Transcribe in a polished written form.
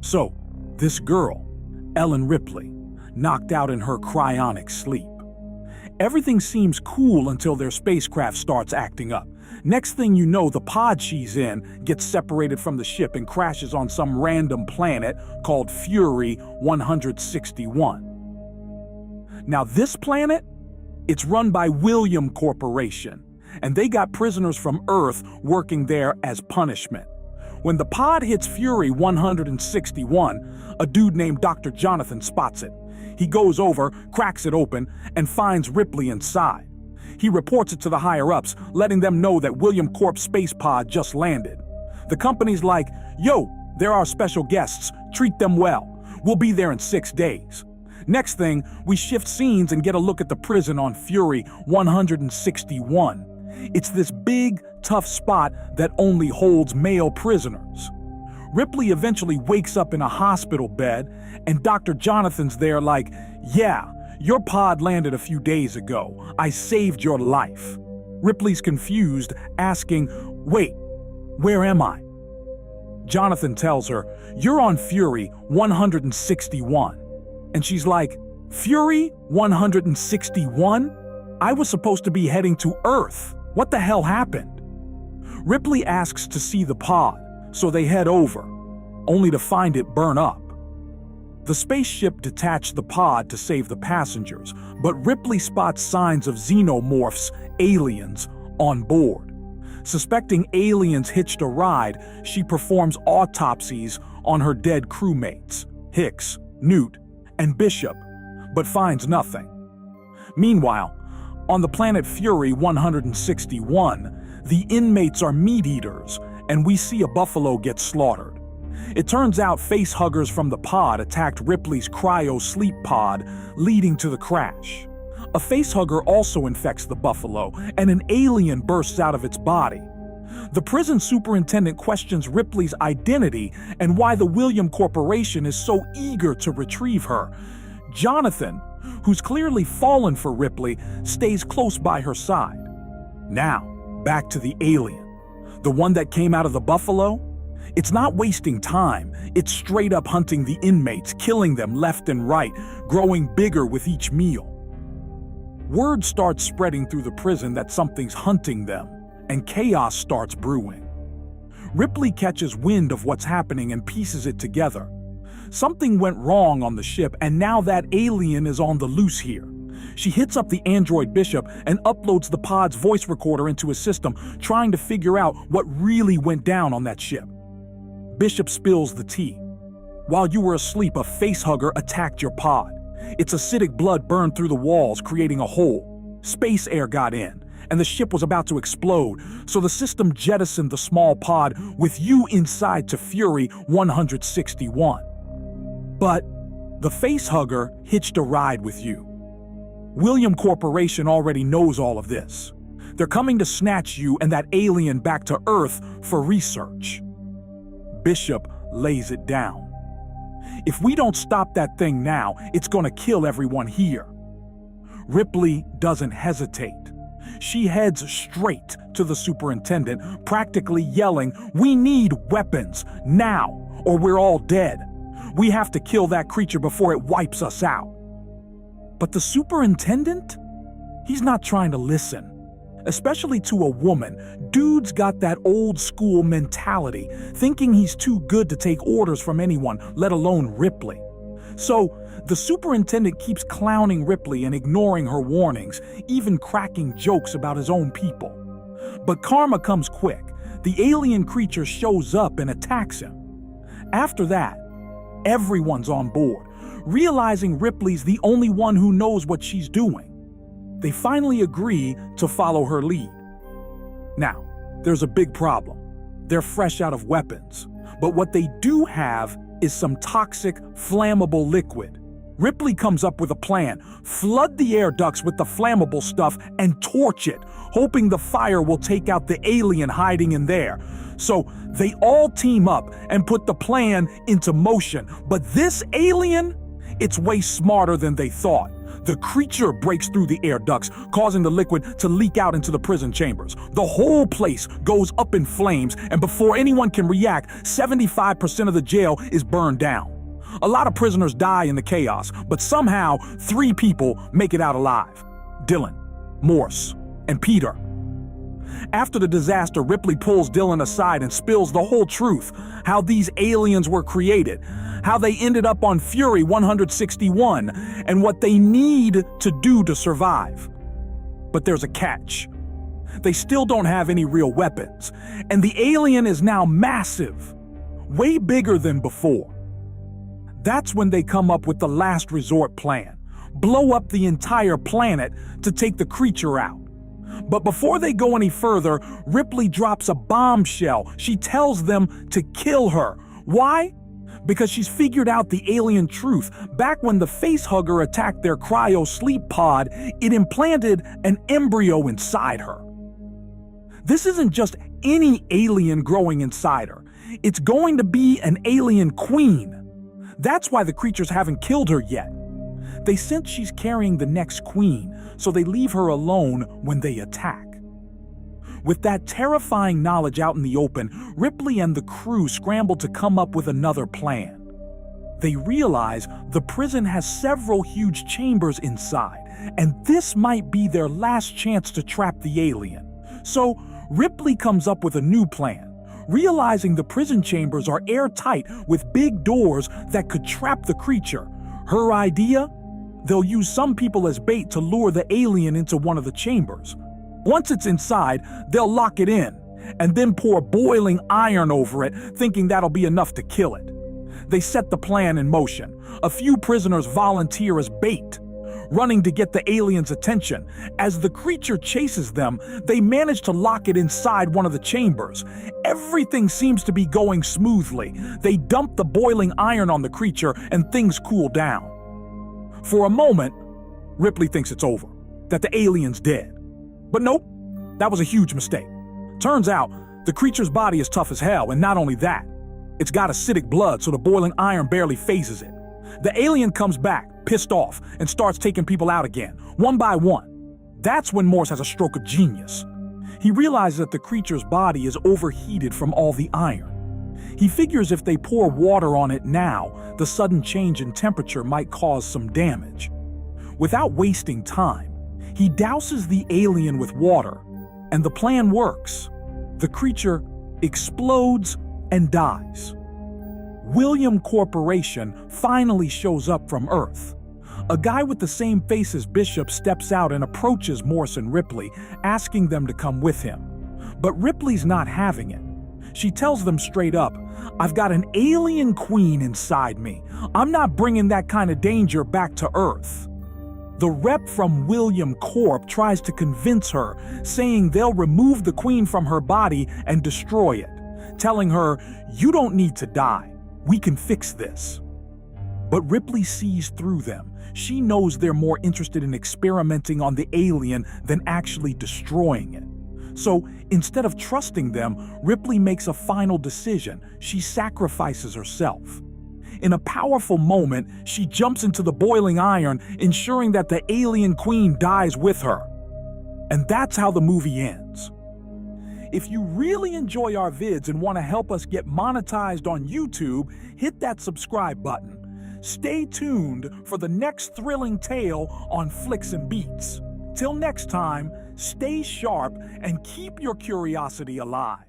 So, this girl, Ellen Ripley, knocked out in her cryonic sleep. Everything seems cool until their spacecraft starts acting up. Next thing you know, the pod she's in gets separated from the ship and crashes on some random planet called Fury 161. Now this planet, it's run by William Corporation, and they got prisoners from Earth working there as punishment. When the pod hits Fury 161, a dude named Dr. Jonathan spots it. He goes over, cracks it open, and finds Ripley inside. He reports it to the higher-ups, letting them know that William Corp's space pod just landed. The company's like, "Yo, they're our special guests, treat them well. We'll be there in 6 days." Next thing, we shift scenes and get a look at the prison on Fury 161. It's this big, tough spot that only holds male prisoners. Ripley eventually wakes up in a hospital bed, and Dr. Jonathan's there like, "Yeah, your pod landed a few days ago. I saved your life." Ripley's confused, asking, "Wait, where am I?" Jonathan tells her, "You're on Fury 161. And she's like, "Fury 161? I was supposed to be heading to Earth. What the hell happened?" Ripley asks to see the pod, so they head over, only to find it burn up. The spaceship detached the pod to save the passengers, but Ripley spots signs of xenomorphs, aliens, on board. Suspecting aliens hitched a ride, she performs autopsies on her dead crewmates, Hicks, Newt, and Bishop, but finds nothing. Meanwhile, on the planet Fury 161, the inmates are meat-eaters, and we see a buffalo get slaughtered. It turns out facehuggers from the pod attacked Ripley's cryo-sleep pod, leading to the crash. A facehugger also infects the buffalo, and an alien bursts out of its body. The prison superintendent questions Ripley's identity and why the William Corporation is so eager to retrieve her. Jonathan, who's clearly fallen for Ripley, stays close by her side. Now, back to the alien. The one that came out of the buffalo? It's not wasting time. It's straight up hunting the inmates, killing them left and right, growing bigger with each meal. Word starts spreading through the prison that something's hunting them, and chaos starts brewing. Ripley catches wind of what's happening and pieces it together. Something went wrong on the ship, and now that alien is on the loose here. She hits up the android Bishop and uploads the pod's voice recorder into a system, trying to figure out what really went down on that ship. Bishop spills the tea. While you were asleep, a facehugger attacked your pod. Its acidic blood burned through the walls, creating a hole. Space air got in, and the ship was about to explode, so the system jettisoned the small pod with you inside to Fury 161. But the facehugger hitched a ride with you. William Corporation already knows all of this. They're coming to snatch you and that alien back to Earth for research. Bishop lays it down. If we don't stop that thing now, it's gonna kill everyone here. Ripley doesn't hesitate. She heads straight to the superintendent, practically yelling, "We need weapons, now, or we're all dead. We have to kill that creature before it wipes us out." But the superintendent? He's not trying to listen. Especially to a woman, dude's got that old school mentality, thinking he's too good to take orders from anyone, let alone Ripley. So, the superintendent keeps clowning Ripley and ignoring her warnings, even cracking jokes about his own people. But karma comes quick. The alien creature shows up and attacks him. After that, everyone's on board, realizing Ripley's the only one who knows what she's doing. They finally agree to follow her lead. Now, there's a big problem. They're fresh out of weapons, but what they do have is some toxic, flammable liquid. Ripley comes up with a plan: flood the air ducts with the flammable stuff and torch it, hoping the fire will take out the alien hiding in there. So they all team up and put the plan into motion. But this alien, It's way smarter than they thought. The creature breaks through the air ducts, causing the liquid to leak out into the prison chambers. The whole place goes up in flames, and before anyone can react, 75% of the jail is burned down. A lot of prisoners die in the chaos, but somehow 3 people make it out alive: Dylan, Morse, and Peter. After the disaster, Ripley pulls Dylan aside and spills the whole truth: how these aliens were created, how they ended up on Fury 161, and what they need to do to survive. But there's a catch. They still don't have any real weapons, and the alien is now massive, way bigger than before. That's when they come up with the last resort plan: blow up the entire planet to take the creature out. But before they go any further, Ripley drops a bombshell. She tells them to kill her. Why? Because she's figured out the alien truth. Back when the facehugger attacked their cryo-sleep pod, it implanted an embryo inside her. This isn't just any alien growing inside her. It's going to be an alien queen. That's why the creatures haven't killed her yet. They sense she's carrying the next queen, so they leave her alone when they attack. With that terrifying knowledge out in the open, Ripley and the crew scramble to come up with another plan. They realize the prison has several huge chambers inside, and this might be their last chance to trap the alien. So Ripley comes up with a new plan. Realizing the prison chambers are airtight with big doors that could trap the creature, her idea? They'll use some people as bait to lure the alien into one of the chambers. Once it's inside, they'll lock it in, and then pour boiling iron over it, thinking that'll be enough to kill it. They set the plan in motion. A few prisoners volunteer as bait, running to get the alien's attention. As the creature chases them, they manage to lock it inside one of the chambers. Everything seems to be going smoothly. They dump the boiling iron on the creature, and things cool down. For a moment, Ripley thinks it's over, that the alien's dead. But nope, that was a huge mistake. Turns out, the creature's body is tough as hell, and not only that, it's got acidic blood, so the boiling iron barely phases it. The alien comes back, pissed off, and starts taking people out again, one by one. That's when Morse has a stroke of genius. He realizes that the creature's body is overheated from all the iron. He figures if they pour water on it now, the sudden change in temperature might cause some damage. Without wasting time, he douses the alien with water, and the plan works. The creature explodes and dies. William Corporation finally shows up from Earth. A guy with the same face as Bishop steps out and approaches Morse and Ripley, asking them to come with him. But Ripley's not having it. She tells them straight up, "I've got an alien queen inside me. I'm not bringing that kind of danger back to Earth." The rep from William Corp tries to convince her, saying they'll remove the queen from her body and destroy it, telling her, "You don't need to die. We can fix this." But Ripley sees through them. She knows they're more interested in experimenting on the alien than actually destroying it. So instead of trusting them, Ripley makes a final decision. She sacrifices herself. In a powerful moment, she jumps into the boiling iron, ensuring that the alien queen dies with her. And that's how the movie ends. If you really enjoy our vids and want to help us get monetized on YouTube, hit that subscribe button. Stay tuned for the next thrilling tale on Flicks and Beats. Till next time, stay sharp and keep your curiosity alive.